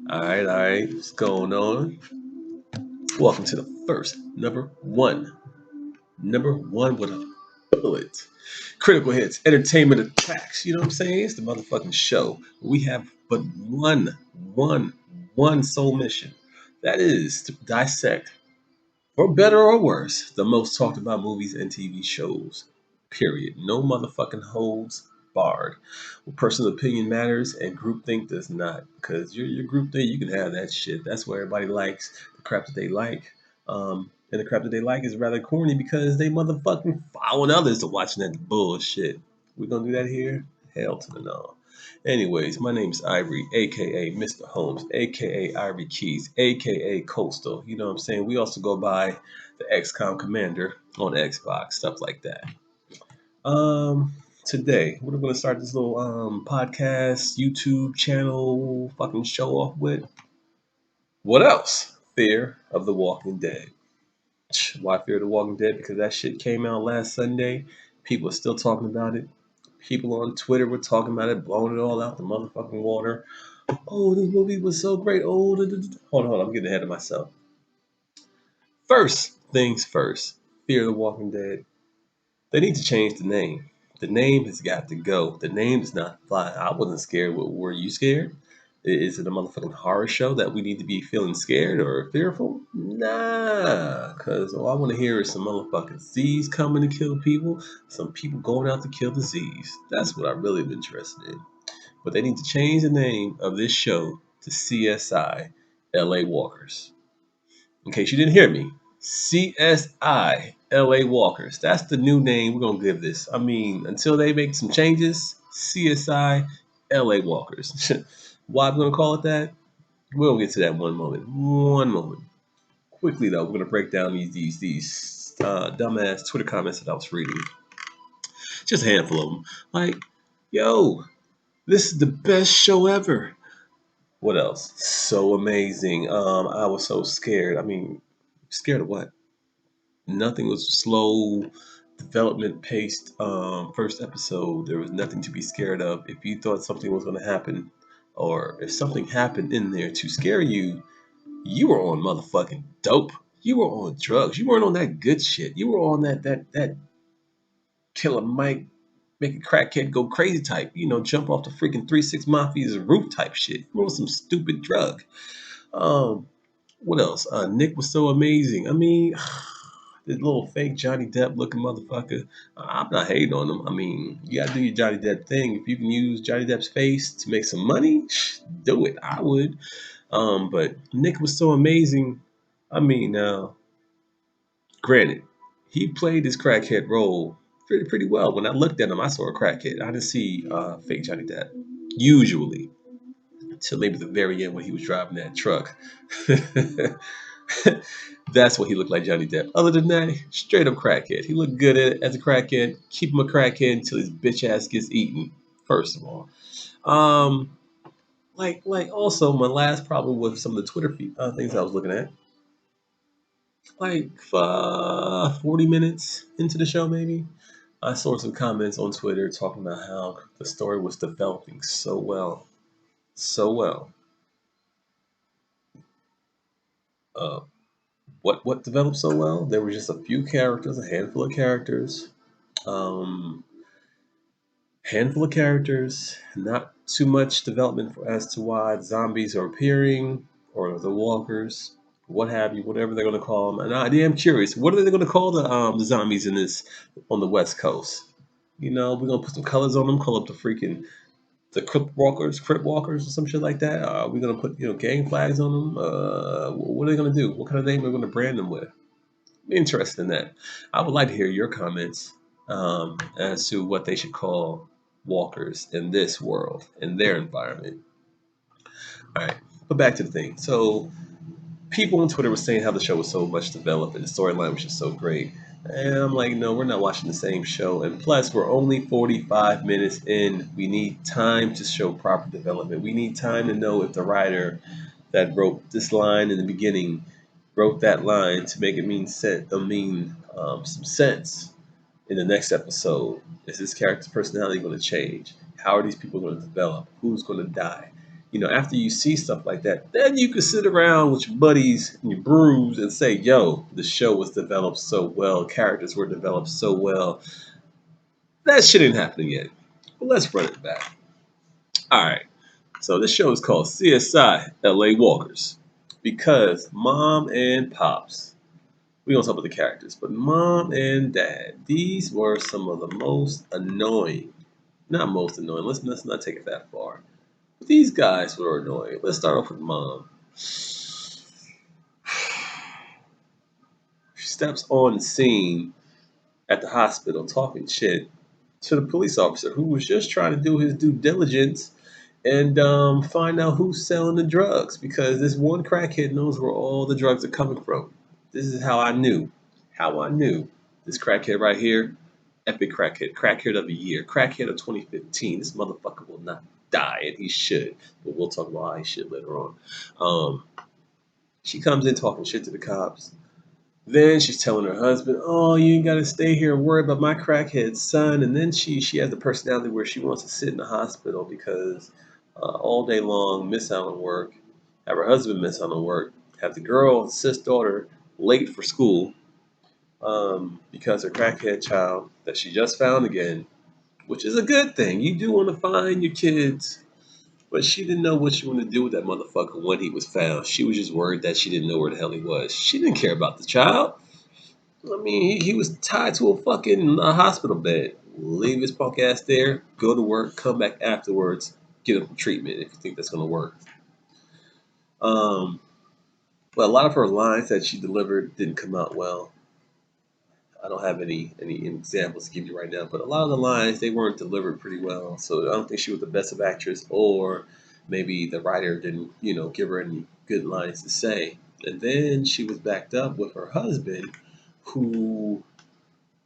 All right. What's going on? Welcome to the first number one with a bullet. Critical hits, entertainment attacks. You know what I'm saying? It's the motherfucking show. We have but one, one sole mission. That is to dissect, for better or worse, the most talked about movies and TV shows. Period. No motherfucking holds barred. Well, personal opinion matters and groupthink does not. Because your groupthink, you can have that shit. That's what everybody likes. The crap that they like. And the crap that they like is rather corny because they motherfucking following others to watching that bullshit. We're gonna do that here? Hell to the no. Anyways, my name is Ivory, aka Mr. Holmes, aka Ivory Keys, aka Coastal. You know what I'm saying? We also go by the XCOM Commander on Xbox, stuff like that. Today we're gonna start this little podcast, YouTube channel, fucking show off with what else? Fear of the Walking Dead. Why Fear of the Walking Dead? Because that shit came out last Sunday. People are still talking about it. People on Twitter were talking about it, blowing it all out the motherfucking water. Oh, this movie was so great. Oh, hold on, I'm getting ahead of myself. First things first, Fear the Walking Dead. They need to change the name. The name has got to go. The name does not fly. I wasn't scared. Were you scared? Is it a motherfucking horror show that we need to be feeling scared or fearful? Nah, because all I want to hear is some motherfucking Z's coming to kill people, some people going out to kill the Z's. That's what I really am interested in. But they need to change the name of this show to CSI LA Walkers. In case you didn't hear me, CSI LA Walkers. That's the new name we're going to give this. I mean, until they make some changes, CSI LA Walkers. Why I'm going to call it that? We'll get to that one moment. One moment. Quickly, though, we're going to break down these dumbass Twitter comments that I was reading. Just a handful of them. Like, yo, this is the best show ever. What else? So amazing. I was so scared. I mean, scared of what? Nothing was slow, development paced. First episode, there was nothing to be scared of. If you thought something was going to happen, or if something happened in there to scare you, you were on motherfucking dope. You were on drugs. You weren't on that good shit. You were on that Killer Mike make a crackhead go crazy type. You know, jump off the freaking 3-6 Mafia's roof type shit. You were on some stupid drug. Um, what else? Nick was so amazing. I mean, this little fake Johnny Depp looking motherfucker. I'm not hating on him. I mean, you gotta do your Johnny Depp thing. If you can use Johnny Depp's face to make some money, do it. I would. But Nick was so amazing. I mean, granted, he played his crackhead role pretty well. When I looked at him, I saw a crackhead. I didn't see fake Johnny Depp. Usually, until maybe the very end when he was driving that truck. That's what he looked like, Johnny Depp. Other than that, straight up crackhead. He looked good at it as a crackhead. Keep him a crackhead until his bitch ass gets eaten. First of all, um, also my last problem with some of the Twitter things I was looking at. Like 40 minutes into the show, maybe I saw some comments on Twitter talking about how the story was developing so well, so well. Uh, what developed so well? There were just a few characters, a handful of characters. Um, Handful of characters, not too much development as to why zombies are appearing or the walkers, what have you, whatever they're going to call them. And I am curious, what are they going to call the zombies in this on the West Coast? You know, we're gonna put some colors on them, call up the Crip Walkers, or some shit like that. We're gonna put gang flags on them. What are they gonna do? What kind of name are we gonna brand them with? I'm interested in that. I would like to hear your comments as to what they should call walkers in this world, in their environment. All right, but back to the thing. So people on Twitter were saying how the show was so much developed and the storyline was just so great. And I'm like, no, we're not watching the same show. And plus, we're only 45 minutes in. We need time to show proper development. We need time to know if the writer that wrote this line in the beginning wrote that line to make it mean some sense in the next episode. Is this character's personality going to change? How are these people going to develop? Who's going to die? After you see stuff like that, then you can sit around with your buddies and your brews and say, yo, the show was developed so well, characters were developed so well. That shit ain't happening yet. But let's run it back. All right. So this show is called CSI LA Walkers because mom and pops, we don't talk about the characters, but mom and dad, these were some of the most annoying, not most annoying, let's not take it that far. But these guys were annoying. Let's start off with mom. She steps on the scene at the hospital talking shit to the police officer who was just trying to do his due diligence and find out who's selling the drugs because this one crackhead knows where all the drugs are coming from. This is how I knew this crackhead right here, epic crackhead of the year, crackhead of 2015. This motherfucker will not die, and he should. But we'll talk about how he should later on. Um, she comes in talking shit to the cops. Then she's telling her husband, "Oh, you ain't gotta stay here and worry about my crackhead son." And then she has the personality where she wants to sit in the hospital because all day long miss out on work, have her husband miss out on work, have the girl, sis daughter, late for school because her crackhead child that she just found again, which is a good thing. You do want to find your kids, but she didn't know what she wanted to do with that motherfucker when he was found. She was just worried that she didn't know where the hell he was. She didn't care about the child. I mean, he was tied to a fucking hospital bed. Leave his punk ass there, go to work, come back afterwards, get him treatment if you think that's going to work. Um, but a lot of her lines that she delivered didn't come out well. I don't have any examples to give you right now, but a lot of the lines they weren't delivered pretty well. So I don't think she was the best of actress, or maybe the writer didn't give her any good lines to say. And then she was backed up with her husband, who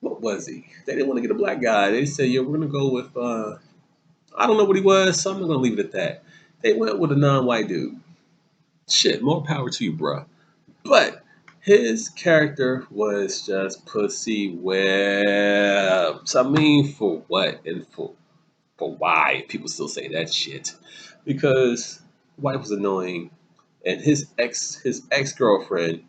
what was he? They didn't want to get a black guy. They said, "Yeah, we're gonna go with I don't know what he was, so I'm gonna leave it at that." They went with a non-white dude. Shit, more power to you, bruh. But his character was just pussy webs. I mean, for what and for why? People still say that shit because wife was annoying, and his ex girlfriend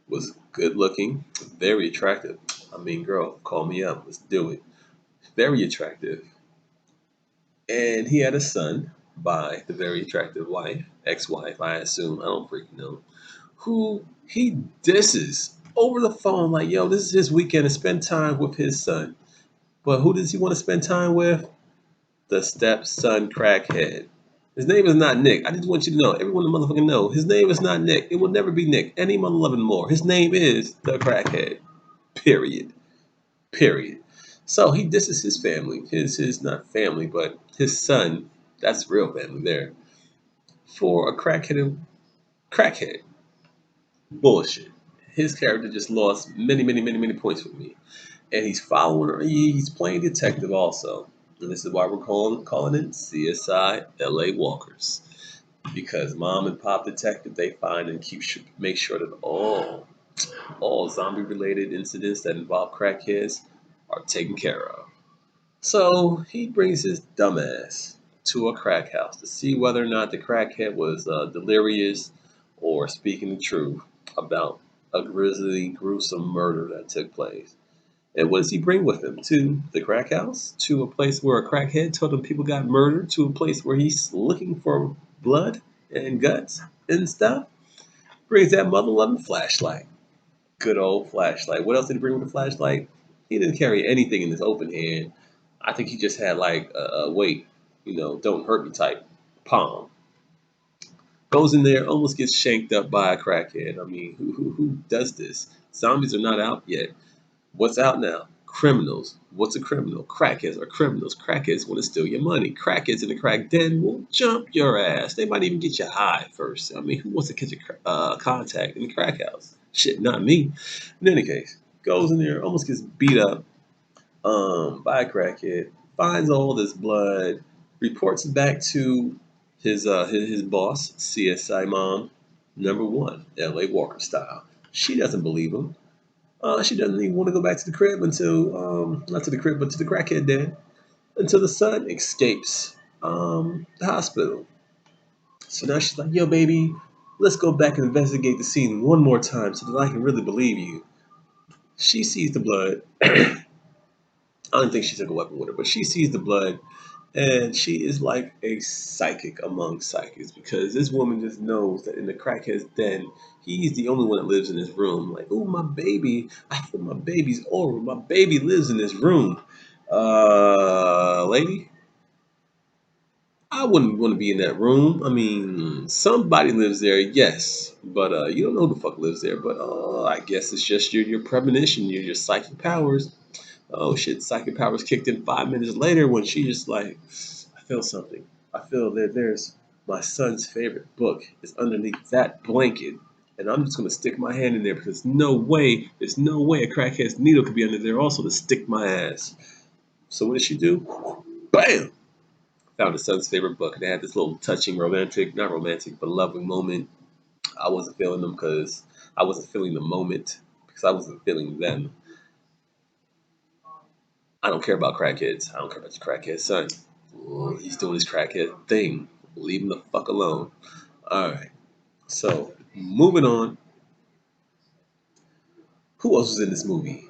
was good looking, very attractive. I mean, girl, call me up. Let's do it. Very attractive. And he had a son by the very attractive wife, ex-wife, I assume. I don't freaking know. Who he disses over the phone like, yo, this is his weekend to spend time with his son. But who does he want to spend time with? The stepson crackhead. His name is not Nick. I just want you to know, everyone the motherfucking know, his name is not Nick. It will never be Nick. Any mother loving more. His name is the crackhead. Period. Period. So he disses his family, his not family, but his son. That's real family there for a crackhead. Bullshit. His character just lost many, many, many, many points with me, and he's following her. He's playing detective also, and this is why we're calling it CSI LA Walkers because mom and pop detective they find and make sure that all zombie related incidents that involve crackheads are taken care of. So he brings his dumbass to a crack house to see whether or not the crackhead was delirious or speaking the truth about a grisly, gruesome murder that took place. And what does he bring with him? To the crack house? To a place where a crackhead told him people got murdered? To a place where he's looking for blood and guts and stuff? Brings that mother loving flashlight. Good old flashlight. What else did he bring with the flashlight? He didn't carry anything in his open hand. I think he just had like a weight, don't hurt me type palm. Goes in there, almost gets shanked up by a crackhead. I mean, who does this? Zombies are not out yet. What's out now? Criminals. What's a criminal? Crackheads are criminals. Crackheads want to steal your money. Crackheads in the crack den will jump your ass. They might even get you high first. I mean, who wants to catch a contact in the crack house? Shit, not me. In any case, goes in there, almost gets beat up by a crackhead, finds all this blood, reports back to his boss, CSI mom, number one, L.A. Walker style. She doesn't believe him. She doesn't even want to go back to the crib until, not to the crib, but to the crackhead den, until the son escapes. the hospital. So now she's like, yo, baby, let's go back and investigate the scene one more time so that I can really believe you. She sees the blood. I don't think she took a weapon with her, but she sees the blood and she is like a psychic among psychics because this woman just knows that in the crackhead's den, he's the only one that lives in this room. Like, oh, my baby, I feel my baby's aura. My baby lives in this room. Lady, I wouldn't want to be in that room. I mean, somebody lives there, yes, but you don't know who the fuck lives there. But I guess it's just your premonition, your psychic powers. Oh shit, psychic powers kicked in 5 minutes later when she just like, I feel something. I feel that there's my son's favorite book is underneath that blanket. And I'm just gonna stick my hand in there because there's no way a crackhead's needle could be under there also to stick my ass. So what did she do? Bam! Found his son's favorite book. And they had this little touching romantic, not romantic, but loving moment. I wasn't feeling them because I wasn't feeling the moment because I wasn't feeling them. I don't care about crackheads. I don't care about your crackhead son. Well, he's doing his crackhead thing. Leave him the fuck alone. All right. So moving on. Who else was in this movie?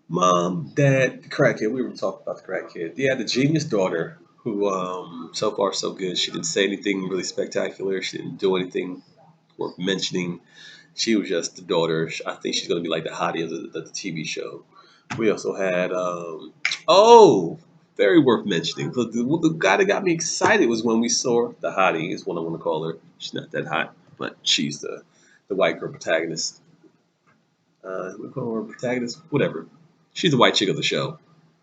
Mom, dad, the crackhead. We were talking about the crackhead. Yeah, the genius daughter, who so far so good. She didn't say anything really spectacular. She didn't do anything worth mentioning. She was just the daughter. I think she's gonna be like the hottie of the TV show. We also had oh, very worth mentioning. The guy that got me excited was when we saw the hottie is what I want to call her. She's not that hot, but she's the white girl protagonist. We call her protagonist, whatever. She's the white chick of the show,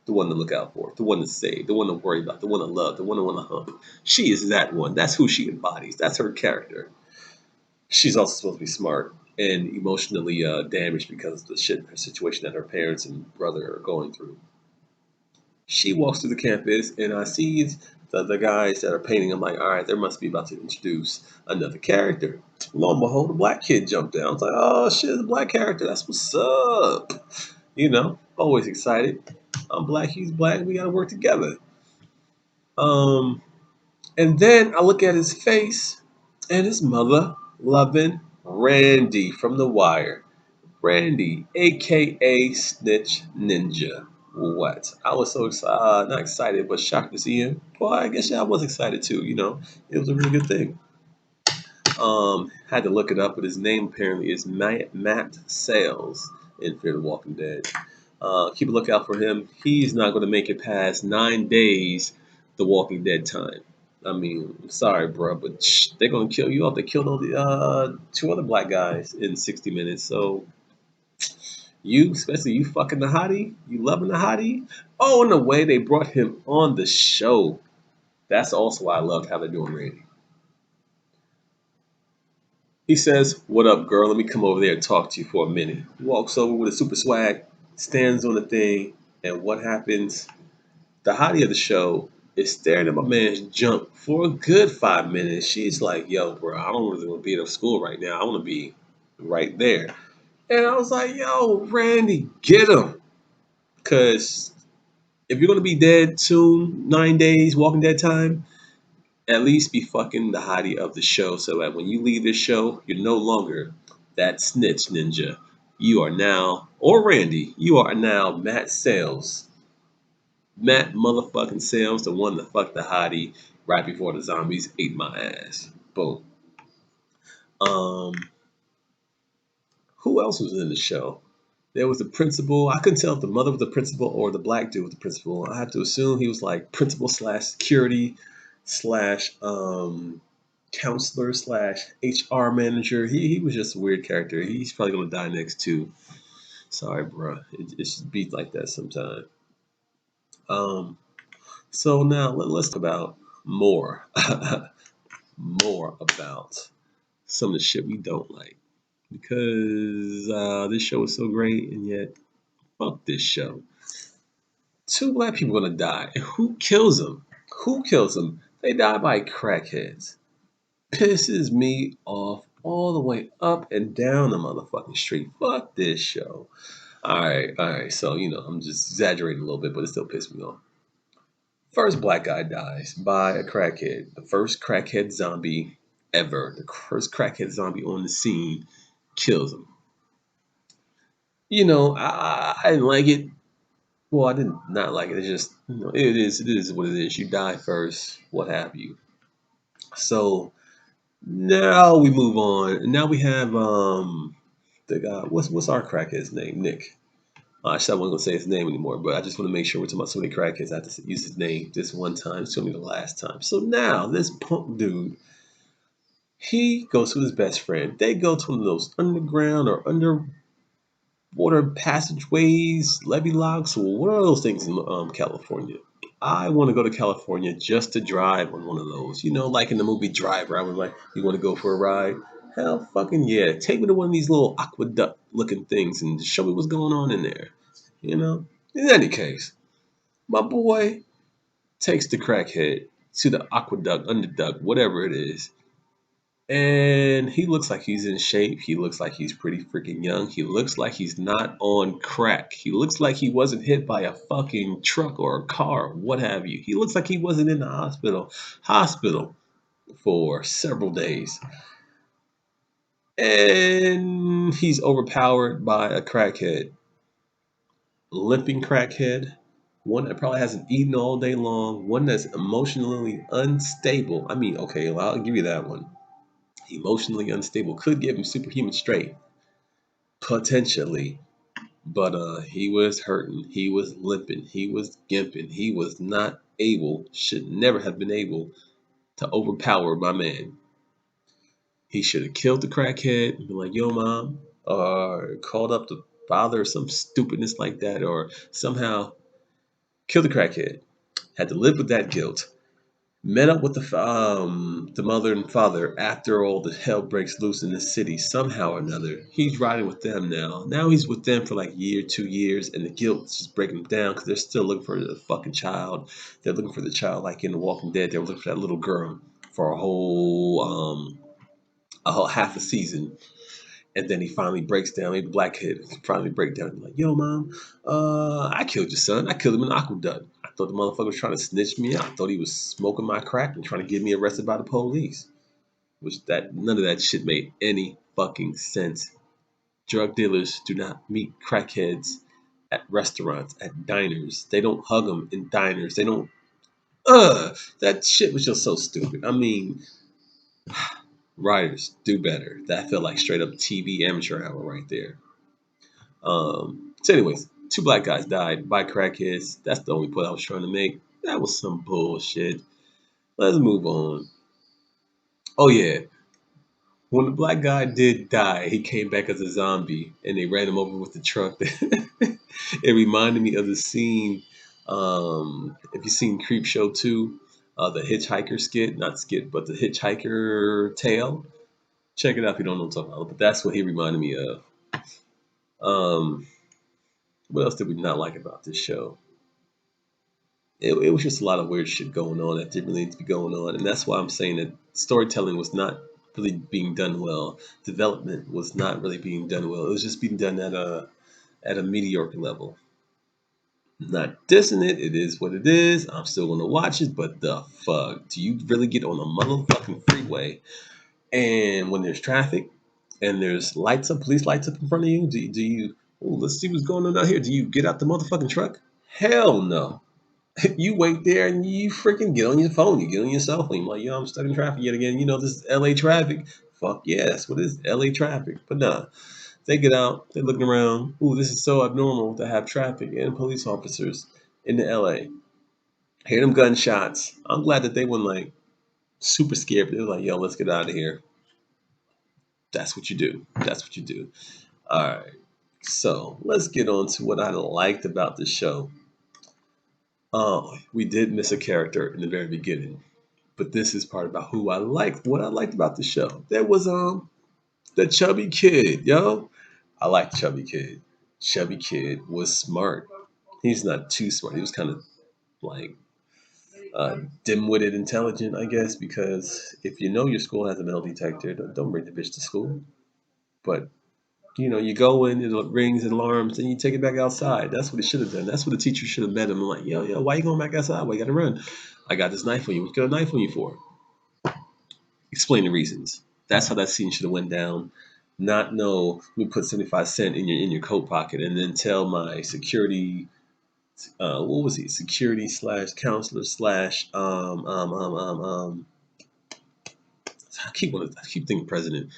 the one to look out for, the one to save, the one to worry about, the one to love, the one to want to hump. She is that one. That's who she embodies. That's her character. She's also supposed to be smart and emotionally damaged because of the shit her situation that her parents and brother are going through. She walks through the campus and I see the guys that are painting. I'm like, all right, they must be about to introduce another character. Lo and behold, a black kid jumped down. I was like, oh shit, the black character. That's what's up. Always excited. I'm black, he's black. We got to work together. Um, and then I look at his face and his mother loving Randy from The Wire. Randy, aka Snitch Ninja. What? I was so excited, not excited, but shocked to see him. Well, I guess yeah, I was excited too. It was a really good thing. Had to look it up, but his name apparently is Matt Sales in Fear the Walking Dead. Keep a lookout for him. He's not going to make it past 9 days, The Walking Dead time. I mean, I'm sorry, bro, but they're going to kill you off. They killed all the two other black guys in 60 minutes. So you, especially you fucking the hottie, you loving the hottie. Oh, and the way they brought him on the show. That's also why I loved how they're doing Randy. He says, "What up, girl? Let me come over there and talk to you for a minute." Walks over with a super swag, stands on the thing, and what happens? The hottie of the show is staring at my man's jump for a good 5 minutes. She's like, yo, bro, I don't really want to be at school right now. I want to be right there. And I was like, yo, Randy, get him. Because if you're going to be dead soon, 9 days, Walking Dead time, at least be fucking the hottie of the show so that when you leave this show, you're no longer that snitch ninja. You are now, or Randy, you are now Matt Sales. Matt motherfucking Sales, the one that fucked the hottie right before the zombies ate my ass. Boom. Um, who else was in the show? There was the principal. I couldn't tell if the mother was the principal or the black dude was the principal. I have to assume he was like principal slash security slash counselor slash HR manager. He was just a weird character. He's probably gonna die next too. Sorry, bro. It should be like that sometime. Um, so now let's talk about more, more about some of the shit we don't like because this show is so great and yet fuck this show. Two black people gonna die. And who kills them? Who kills them? They die by crackheads. Pisses me off all the way up and down the motherfucking street. Fuck this show. All right. So I'm just exaggerating a little bit, but it still pisses me off. First black guy dies by a crackhead. The first crackhead zombie ever. The first crackhead zombie on the scene kills him. I didn't like it. Well, I didn't not like it. It's just, it is what it is. You die first, what have you. So now we move on. Now we have the guy. What's our crackhead's name? Nick. Actually, I wasn't gonna say his name anymore, but I just want to make sure we're talking about so many crackheads. I have to use his name this one time. It's gonna be the last time. So now this punk dude, he goes with his best friend. They go to one of those underground or underwater passageways, levee locks, or what are those things in California? I want to go to California just to drive on one of those. Like in the movie Driver, I was like, you want to go for a ride? Hell fucking yeah. Take me to one of these little aqueduct looking things and show me what's going on in there. You know? In any case, my boy takes the crackhead to the aqueduct, underduct, whatever it is. And he looks like he's in shape. He looks like he's pretty freaking young. He looks like he's not on crack. He looks like he wasn't hit by a fucking truck or a car, what have you. He looks like he wasn't in the hospital for several days. And he's overpowered by a crackhead, limping crackhead, one that probably hasn't eaten all day long, one that's emotionally unstable. I mean, okay, well, I'll give you that one. Emotionally unstable could give him superhuman strength, potentially, but he was hurting, he was limping, he was gimping, he was not able, should never have been able to overpower my man. He should have killed the crackhead and been like, yo, mom, or called up the father or some stupidness like that, or somehow killed the crackhead. Had to live with that guilt. Met up with the mother and father after all the hell breaks loose in the city somehow or another. He's riding with them now. Now he's with them for like a year, 2 years, and the guilt's just breaking him down because they're still looking for the fucking child. They're looking for the child like in The Walking Dead. They were looking for that little girl for a whole half a season. And then he finally breaks down. Maybe the black kid finally break down and be like, "Yo, mom, I killed your son. I killed him in the aqueduct. I thought the motherfucker was trying to snitch me out. I thought he was smoking my crack and trying to get me arrested by the police." Which that none of that shit made any fucking sense. Drug dealers do not meet crackheads at restaurants, at diners. They don't hug them in diners. They don't. That shit was just so stupid. I mean, writers do better. That felt like straight up TV amateur hour right there. So, anyways, two black guys died by crackheads. That's the only point I was trying to make. That was some bullshit. Let's move on. Oh yeah, when the black guy did die, he came back as a zombie, and they ran him over with the truck. It reminded me of the scene. If you've seen Creep Show 2, the hitchhiker skit, not skit, but the hitchhiker tale. Check it out if you don't know what I'm talking about. But that's what he reminded me of. Um, what else did we not like about this show? It was just a lot of weird shit going on that didn't really need to be going on, and that's why I'm saying that storytelling was not really being done well. Development was not really being done well. It was just being done at a mediocre level. Not dissing it. It is what it is. I'm still gonna watch it, but the fuck, do you really get on a motherfucking freeway and when there's traffic and there's lights up, police lights up in front of you? Do you? Oh, let's see what's going on out here. Do you get out the motherfucking truck? Hell no. You wait there and you freaking get on your phone. You get on your cell phone. You're like, yo, I'm stuck in traffic yet again. This is LA traffic. Fuck yeah, that's what it is, LA traffic. But nah, they get out, they're looking around. Ooh, this is so abnormal to have traffic and police officers in the LA. Hear them gunshots. I'm glad that they weren't like super scared, but they were like, yo, let's get out of here. That's what you do. That's what you do. All right. So let's get on to what I liked about the show. Oh, we did miss a character in the very beginning, but this is part about who I liked. What I liked about the show. There was the chubby kid, yo. I like Chubby Kid. Chubby Kid was smart. He's not too smart. He was kind of like dim-witted intelligent, I guess, because if you know your school has a metal detector, don't bring the bitch to school. But You go in, it rings and alarms, and you take it back outside. That's what it should have done. That's what the teacher should have met him. Like, yo, why you going back outside? Why you got to run? I got this knife on you. What you got a knife on you for? Explain the reasons. That's how that scene should have went down. Not know we put 75 cents in your coat pocket and then tell my security what was he? Security slash counselor slash I keep thinking president,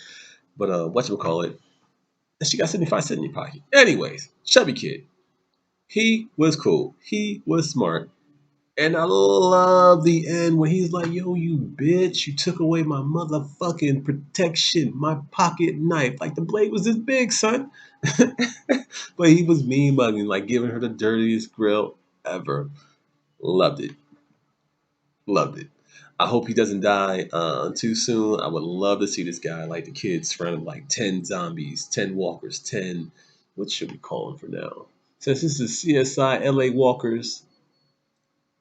but what you call it? And she got 75 cents in your pocket. Anyways, chubby kid. He was cool. He was smart. And I love the end when he's like, yo, you bitch, you took away my motherfucking protection, my pocket knife. Like the blade was this big, son. But he was mean mugging, like giving her the dirtiest grill ever. Loved it. Loved it. I hope he doesn't die too soon. I would love to see this guy, like the kids, surrounded like 10 zombies, 10 walkers, 10. What should we call him for now? Since this is CSI LA Walkers,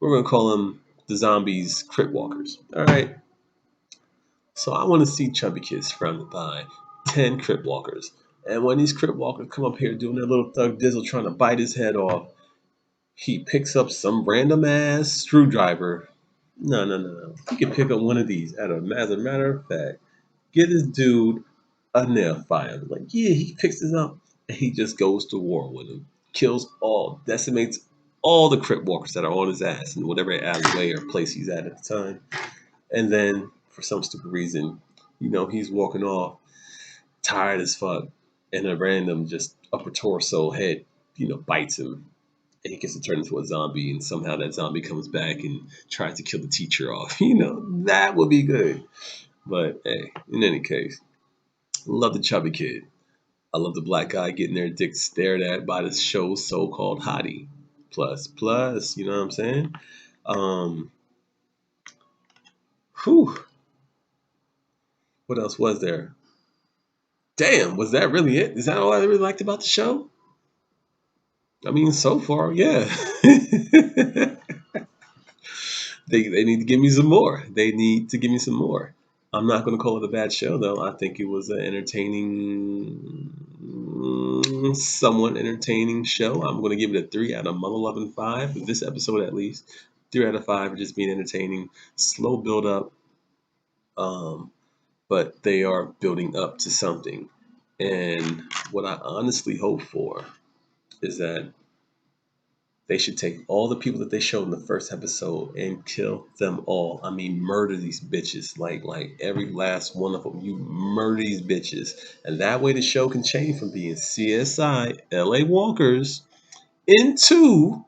we're going to call them the zombies Crypt Walkers. All right. So I want to see chubby kids surrounded by 10 Crypt Walkers. And when these Crypt Walkers come up here doing their little thug dizzle trying to bite his head off, he picks up some random ass screwdriver. No. He can pick up one of these. As a matter of fact, get this dude a nail file. Like, yeah, he picks this up and he just goes to war with him. Kills all, decimates all the Crypt Walkers that are on his ass in whatever alleyway or place he's at the time. And then, for some stupid reason, he's walking off, tired as fuck, and a random just upper torso head, bites him and he gets to turn into a zombie, and somehow that zombie comes back and tries to kill the teacher off. That would be good. But hey, in any case, love the chubby kid. I love the black guy getting their dick stared at by the show's so-called hottie. Plus, you know what I'm saying? Um, whew, what else was there? Damn, was that really it? Is that all I really liked about the show? I mean, so far, yeah. They need to give me some more. They need to give me some more. I'm not going to call it a bad show, though. I think it was an entertaining, somewhat entertaining show. I'm going to give it a 3 out of mother loving 5. This episode, at least, 3 out of 5 for just being entertaining. Slow build up, um, but they are building up to something. And what I honestly hope for is that they should take all the people that they showed in the first episode and kill them all. I mean, murder these bitches. Like every last one of them. You murder these bitches. And that way the show can change from being CSI LA Walkers into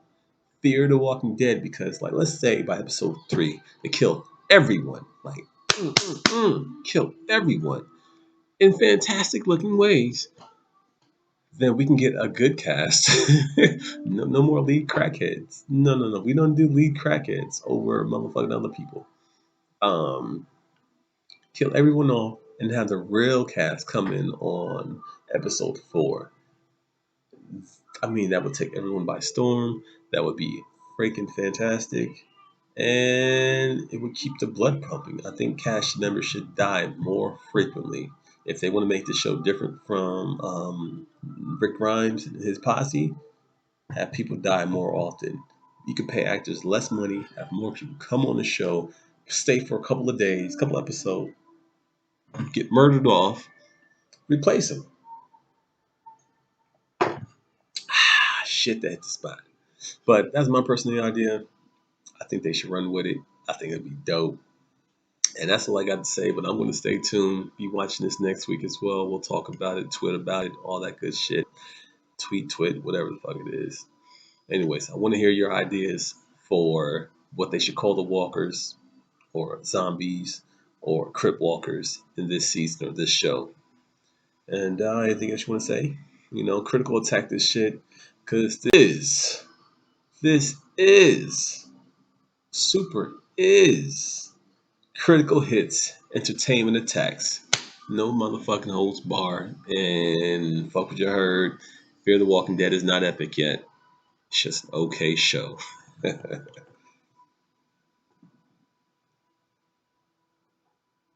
Fear the Walking Dead. Because, like, let's say by episode 3, they kill everyone. Like, kill everyone in fantastic looking ways, then we can get a good cast. No more lead crackheads. No. We don't do lead crackheads over motherfucking other people. Um, Kill everyone off and have the real cast come in on episode 4. I mean, that would take everyone by storm. That would be freaking fantastic. And it would keep the blood pumping. I think cast members should die more frequently if they want to make the show different from Rick Grimes and his posse. Have people die more often. You can pay actors less money, have more people come on the show, stay for a couple of days, couple episodes, get murdered off, replace them. Shit, that hit the spot. But that's my personal idea. I think they should run with it. I think it'd be dope. And that's all I got to say. But I'm going to stay tuned. Be watching this next week as well. We'll talk about it, tweet about it, all that good shit. Tweet, whatever the fuck it is. Anyways, I want to hear your ideas for what they should call the walkers, or zombies, or crypt walkers in this season or this show. And anything else you want to say? Critical attack this shit, because this is super is critical hits entertainment attacks. No motherfucking holds bar. And fuck what you heard. Fear the Walking Dead is not epic yet. It's just an okay show.